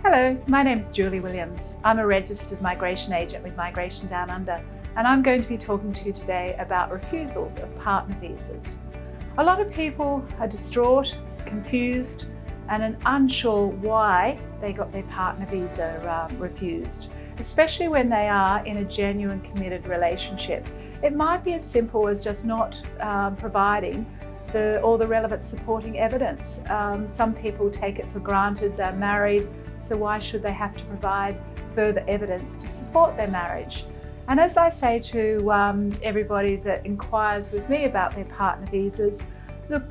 Hello, my name's Julie Williams. I'm a registered migration agent with Migration Downunder, and I'm going to be talking to you today about refusals of partner visas. A lot of people are distraught, confused, and unsure why they got their partner visa refused, especially when they are in a genuine committed relationship. It might be as simple as just not providing all the relevant supporting evidence. Some people take it for granted they're married, so why should they have to provide further evidence to support their marriage? And as I say to everybody that inquires with me about their partner visas, look,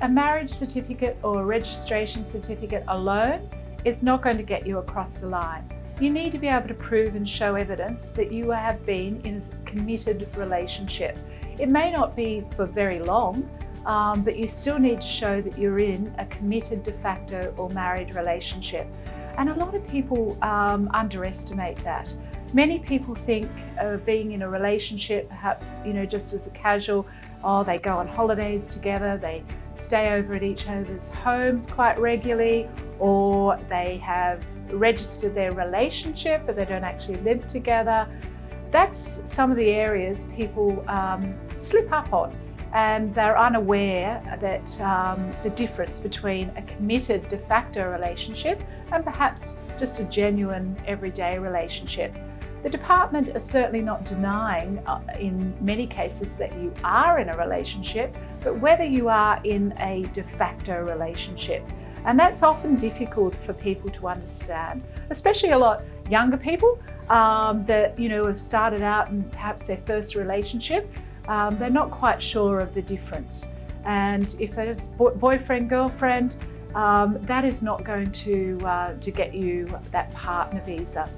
a marriage certificate or a registration certificate alone is not going to get you across the line. You need to be able to prove and show evidence that you have been in a committed relationship. It may not be for very long, but you still need to show that you're in a committed de facto or married relationship. And a lot of people underestimate that. Many people think of being in a relationship, perhaps, just as a casual, they go on holidays together, they stay over at each other's homes quite regularly, or they have registered their relationship, but they don't actually live together. That's some of the areas people slip up on. And they're unaware that the difference between a committed de facto relationship and perhaps just a genuine everyday relationship. The department is certainly not denying in many cases that you are in a relationship, but whether you are in a de facto relationship. And that's often difficult for people to understand, especially a lot younger people that have started out in perhaps their first relationship. They're not quite sure of the difference. And if there's boyfriend, girlfriend, that is not going to get you that partner visa.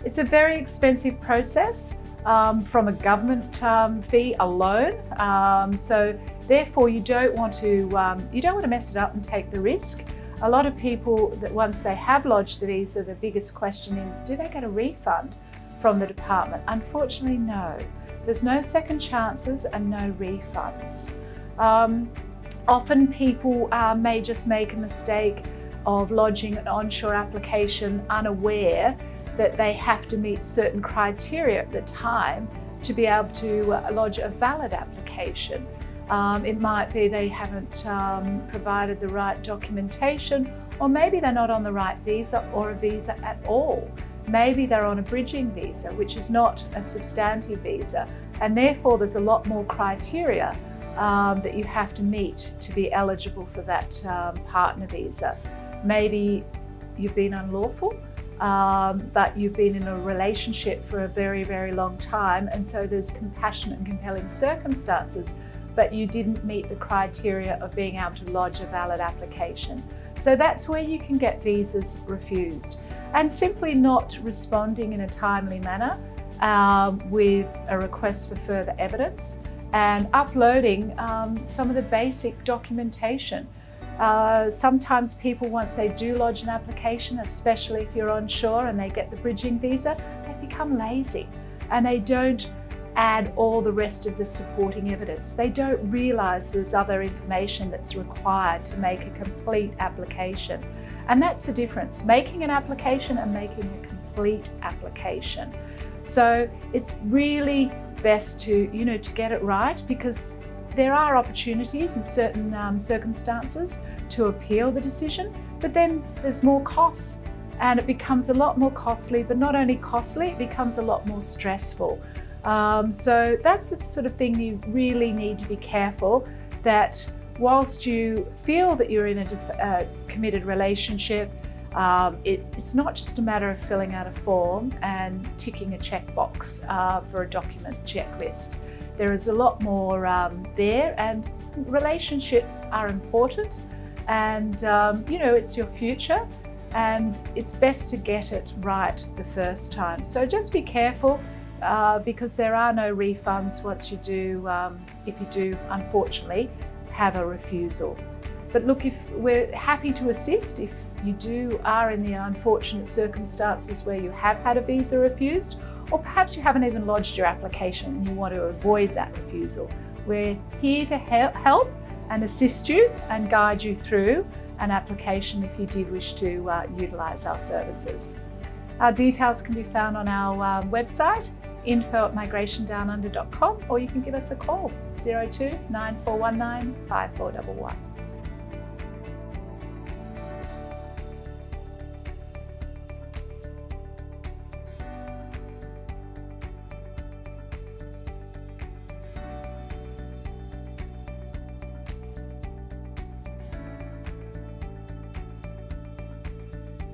It's a very expensive process from a government fee alone. So therefore you don't want to mess it up and take the risk. A lot of people that once they have lodged the visa, the biggest question is, do they get a refund from the department? Unfortunately, no. There's no second chances and no refunds. Often people may just make a mistake of lodging an onshore application unaware that they have to meet certain criteria at the time to be able to lodge a valid application. It might be they haven't provided the right documentation, or maybe they're not on the right visa or a visa at all. Maybe they're on a bridging visa, which is not a substantive visa, and therefore there's a lot more criteria that you have to meet to be eligible for that partner visa. Maybe you've been unlawful, but you've been in a relationship for a very, very long time, and so there's compassionate and compelling circumstances, but you didn't meet the criteria of being able to lodge a valid application. So that's where you can get visas refused. And simply not responding in a timely manner with a request for further evidence and uploading some of the basic documentation. Sometimes people, once they do lodge an application, especially if you're onshore and they get the bridging visa, they become lazy and they don't add all the rest of the supporting evidence. They don't realise there's other information that's required to make a complete application. And that's the difference, making an application and making a complete application. So it's really best to get it right, because there are opportunities in certain circumstances to appeal the decision, but then there's more costs and it becomes a lot more costly, but not only costly, it becomes a lot more stressful. So that's the sort of thing you really need to be careful that whilst you feel that you're in a committed relationship, it's not just a matter of filling out a form and ticking a checkbox for a document checklist. There is a lot more there, and relationships are important, and it's your future, and it's best to get it right the first time. So just be careful, because there are no refunds once you do, if you do unfortunately have a refusal. But look, if we're happy to assist if you are in the unfortunate circumstances where you have had a visa refused, or perhaps you haven't even lodged your application and you want to avoid that refusal. We're here to help and assist you and guide you through an application if you did wish to utilise our services. Our details can be found on our website, info@migrationdownunder.com, or you can give us a call, 02 9419 5411.